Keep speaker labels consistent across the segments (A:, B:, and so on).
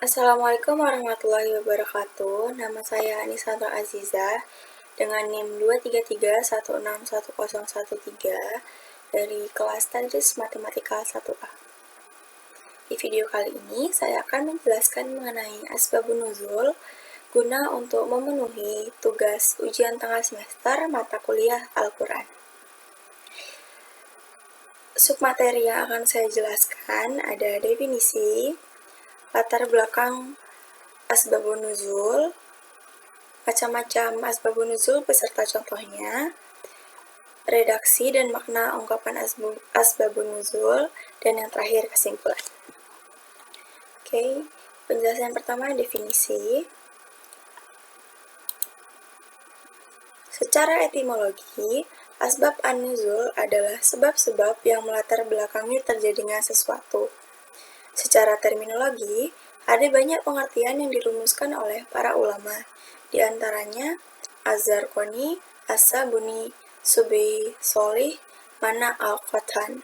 A: Assalamualaikum warahmatullahi wabarakatuh. Nama saya Anisandra Aziza dengan NIM 233161013 dari kelas Tadris Matematika 1A. Di video kali ini saya akan menjelaskan mengenai asbabun nuzul guna untuk memenuhi tugas ujian tengah semester mata kuliah Al-Quran. Submateri yang akan saya jelaskan ada definisi, latar belakang asbabun nuzul, macam-macam asbabun nuzul beserta contohnya, redaksi dan makna ungkapan asbabun nuzul, dan yang terakhir kesimpulan. Oke, penjelasan pertama definisi. Secara etimologi, asbab an-nuzul adalah sebab-sebab yang melatar belakangi terjadinya sesuatu. Secara terminologi, ada banyak pengertian yang dirumuskan oleh para ulama, di antaranya Az-Zarqani, As-Sabuni, Subhi, Sholih, Mana al-Qatan.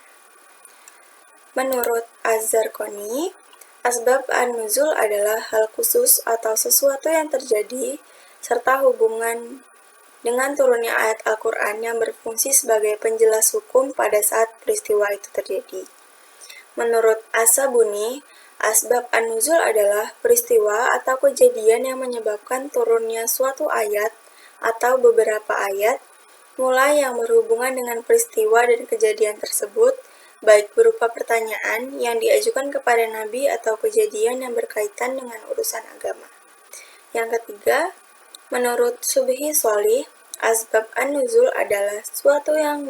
A: Menurut Az-Zarqani, asbab an-nuzul adalah hal khusus atau sesuatu yang terjadi serta hubungan dengan turunnya ayat Al-Quran yang berfungsi sebagai penjelas hukum pada saat peristiwa itu terjadi. Menurut As-Sabuni, asbab an-nuzul adalah peristiwa atau kejadian yang menyebabkan turunnya suatu ayat atau beberapa ayat, mulai yang berhubungan dengan peristiwa dan kejadian tersebut, baik berupa pertanyaan yang diajukan kepada Nabi atau kejadian yang berkaitan dengan urusan agama. Yang ketiga, menurut Subhi Sholih, asbab an-nuzul adalah suatu yang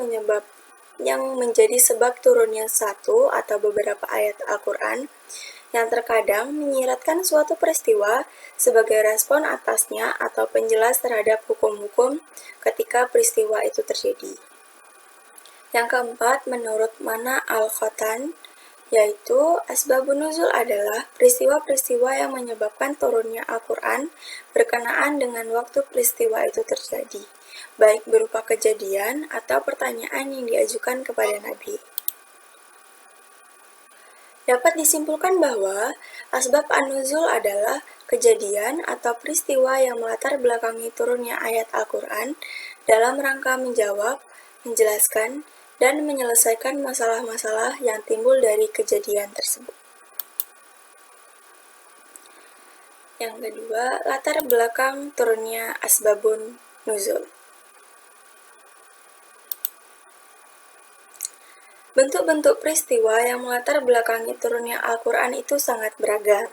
A: menjadi sebab turunnya satu atau beberapa ayat Al-Quran yang terkadang menyiratkan suatu peristiwa sebagai respon atasnya atau penjelas terhadap hukum-hukum ketika peristiwa itu terjadi. Yang keempat, menurut Mana al-Qatan, yaitu asbabun nuzul adalah peristiwa-peristiwa yang menyebabkan turunnya Al-Quran berkenaan dengan waktu peristiwa itu terjadi, baik berupa kejadian atau pertanyaan yang diajukan kepada Nabi. Dapat disimpulkan bahwa asbab an-nuzul adalah kejadian atau peristiwa yang melatar belakangi turunnya ayat Al-Quran dalam rangka menjawab, menjelaskan, dan menyelesaikan masalah-masalah yang timbul dari kejadian tersebut. Yang kedua, latar belakang turunnya asbabun nuzul. Bentuk-bentuk peristiwa yang melatar belakangi turunnya Al-Quran itu sangat beragam.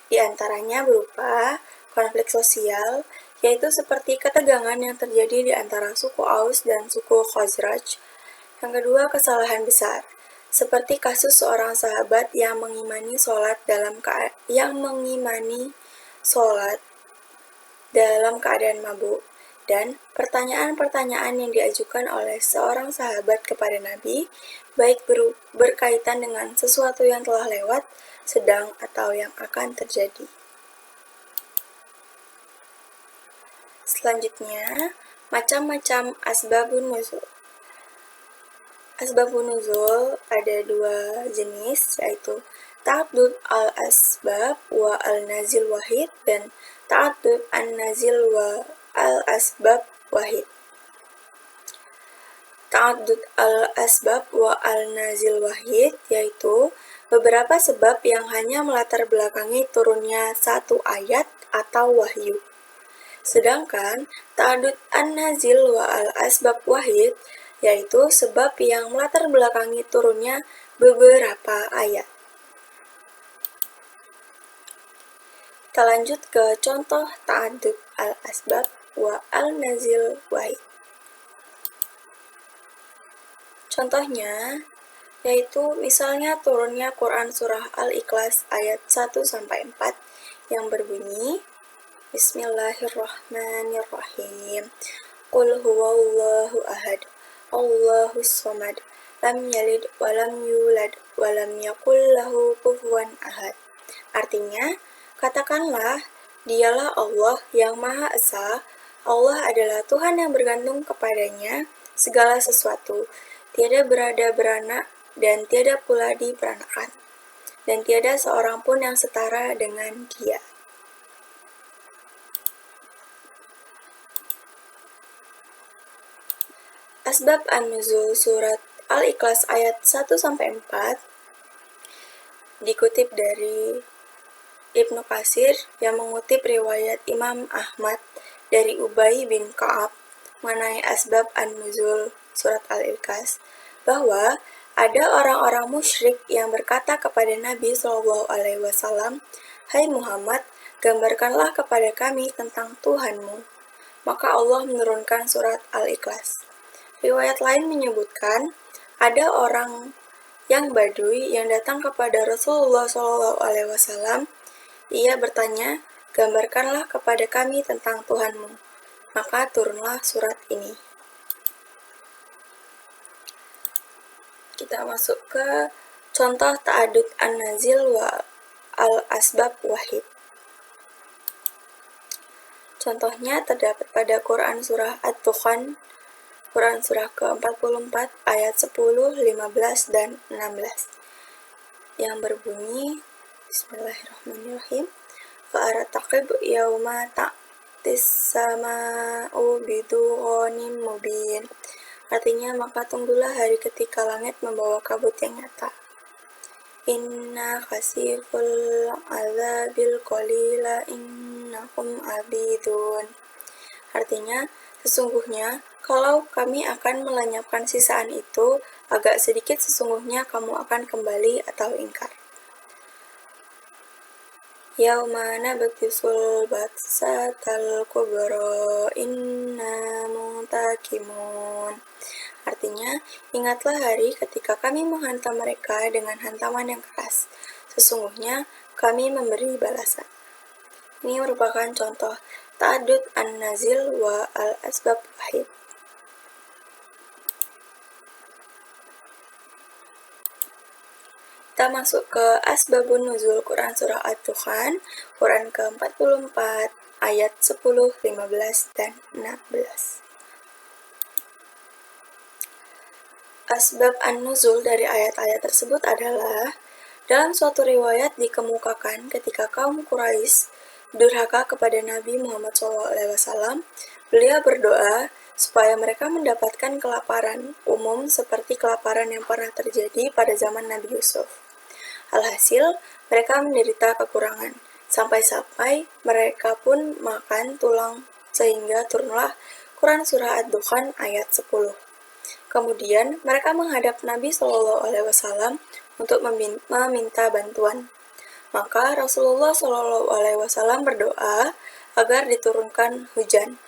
A: Di antaranya berupa konflik sosial, yaitu seperti ketegangan yang terjadi di antara suku Aus dan suku Khazraj. Yang kedua, kesalahan besar, seperti kasus seorang sahabat yang mengimani sholat dalam keadaan mabuk, dan pertanyaan-pertanyaan yang diajukan oleh seorang sahabat kepada Nabi, baik berkaitan dengan sesuatu yang telah lewat, sedang, atau yang akan terjadi. Selanjutnya, macam-macam asbabun nuzul. Asbabun nuzul ada dua jenis, yaitu ta'addud al-asbab wa al-nazil wahid dan ta'addud an-nazil wa al-asbab wahid. Ta'addud al-asbab wa al-nazil wahid yaitu beberapa sebab yang hanya melatar belakangi turunnya satu ayat atau wahyu. Sedangkan ta'addud an-nazil wa al-asbab wahid yaitu sebab yang melatar belakangi turunnya beberapa ayat. Kita lanjut ke contoh ta'addud al-asbab wa al-nazil wahid. Contohnya yaitu misalnya turunnya Quran surah Al-Ikhlas ayat 1-4 yang berbunyi Bismillahirrahmanirrahim. Qul huwallahu ahad, Allahus samad, lam yalid wa lam yulad wa lam yakul lahu kufuwan ahad. Artinya, katakanlah, dialah Allah yang Maha Esa, Allah adalah Tuhan yang bergantung kepadanya segala sesuatu, tiada berada beranak dan tiada pula diperanakan. dan tiada seorang pun yang setara dengan Dia. Asbab an-nuzul surat Al-Ikhlas ayat 1-4 dikutip dari Ibnu Katsir yang mengutip riwayat Imam Ahmad dari Ubay bin Ka'ab mengenai asbab an-nuzul surat Al-Ikhlas, bahwa ada orang-orang musyrik yang berkata kepada Nabi SAW, "Hai Muhammad, gambarkanlah kepada kami tentang Tuhanmu." Maka Allah menurunkan surat Al-Ikhlas. Riwayat lain menyebutkan, ada orang yang Badui yang datang kepada Rasulullah SAW. Ia bertanya, "Gambarkanlah kepada kami tentang Tuhanmu." Maka turunlah surat ini. Kita masuk ke contoh ta'adud an-nazil wa al-asbab wahid. Contohnya terdapat pada Quran Surah Ad-Dukhan, Quran Surah ke-44 ayat 10, 15, dan 16 yang berbunyi, Bismillahirrahmanirrahim, Fa'arataqib yawma ta'tis sama'u bidughanin mubin. Artinya, maka tunggulah hari ketika langit membawa kabut yang nyata. Inna khasiful azabil qalila innakum abidun. Artinya, sesungguhnya, kalau kami akan melenyapkan sisaan itu, agak sedikit sesungguhnya kamu akan kembali atau ingkar. Yauma nabtisul batsatal kubra inna muntakimun. Artinya, ingatlah hari ketika kami menghantam mereka dengan hantaman yang keras. Sesungguhnya, kami memberi balasan. Ini merupakan contoh ta'adud an-nazil wa al-asbab wahid. Kita masuk ke asbabun nuzul Quran Surah Ad-Dukhan, Quran ke-44, ayat 10, 15, dan 16. Asbab an-nuzul dari ayat-ayat tersebut adalah, dalam suatu riwayat dikemukakan ketika kaum Quraisy durhaka kepada Nabi Muhammad SAW, beliau berdoa supaya mereka mendapatkan kelaparan umum seperti kelaparan yang pernah terjadi pada zaman Nabi Yusuf. Alhasil, mereka menderita kekurangan, sampai-sampai mereka pun makan tulang, sehingga turunlah Quran Surah Ad-Dukhan ayat 10. Kemudian, mereka menghadap Nabi SAW untuk meminta bantuan. Maka Rasulullah SAW berdoa agar diturunkan hujan.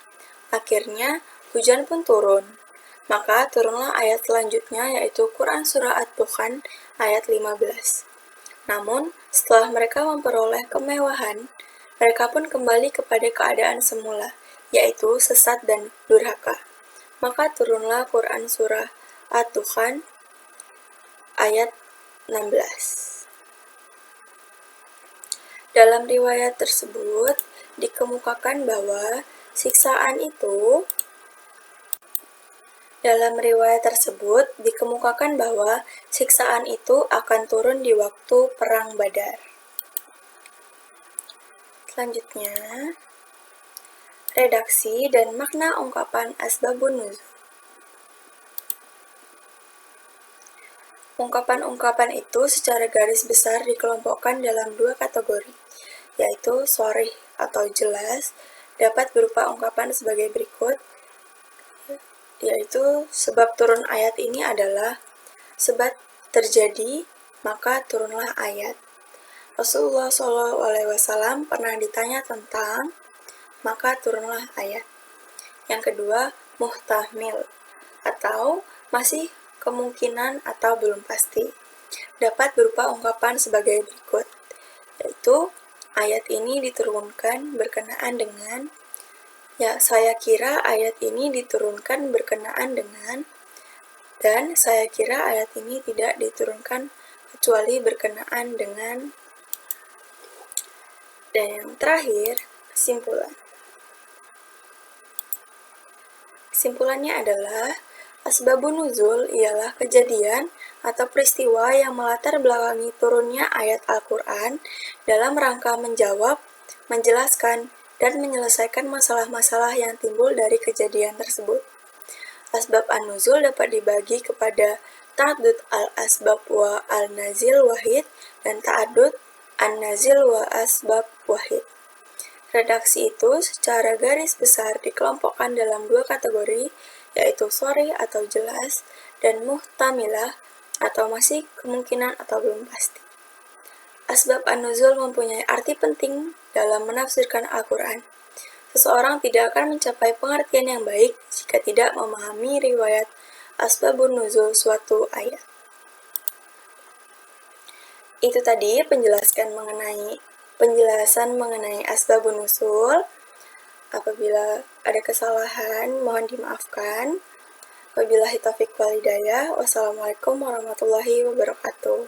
A: Akhirnya, hujan pun turun. Maka turunlah ayat selanjutnya, yaitu Quran Surah Ad-Dukhan ayat 15. Namun, setelah mereka memperoleh kemewahan, mereka pun kembali kepada keadaan semula, yaitu sesat dan durhaka. Maka turunlah Quran Surah Ad-Dukhan ayat 16. Dalam riwayat tersebut, dikemukakan bahwa siksaan itu akan turun di waktu Perang Badar. Selanjutnya, redaksi dan makna ungkapan asbabun nuzul. Ungkapan-ungkapan itu secara garis besar dikelompokkan dalam dua kategori, yaitu sharih atau jelas, dapat berupa ungkapan sebagai berikut, yaitu sebab turun ayat ini adalah sebab terjadi, maka turunlah ayat. Rasulullah SAW pernah ditanya tentang, maka turunlah ayat. Yang kedua, muhtamil, atau masih kemungkinan atau belum pasti. Dapat berupa ungkapan sebagai berikut, yaitu ayat ini diturunkan berkenaan dengan, saya kira ayat ini diturunkan berkenaan dengan, dan saya kira ayat ini tidak diturunkan kecuali berkenaan dengan. Dan yang terakhir, kesimpulan. Kesimpulannya adalah, asbabun nuzul ialah kejadian atau peristiwa yang melatar belakangi turunnya ayat Al-Quran dalam rangka menjawab, menjelaskan, dan menyelesaikan masalah-masalah yang timbul dari kejadian tersebut. Asbab an-nuzul dapat dibagi kepada ta'addud al-asbab wa al-nazil wahid dan ta'addud an-nazil wa asbab wahid. Redaksi itu secara garis besar dikelompokkan dalam dua kategori, yaitu sharih atau jelas, dan muhtamilah atau masih kemungkinan atau belum pasti. Asbab an-nuzul mempunyai arti penting dalam menafsirkan Al-Quran. Seseorang tidak akan mencapai pengertian yang baik jika tidak memahami riwayat asbabun nuzul suatu ayat. Itu tadi penjelasan mengenai asbabun nuzul. Apabila ada kesalahan, mohon dimaafkan. Wabillahi taufiq wal hidayah. Wassalamualaikum warahmatullahi wabarakatuh.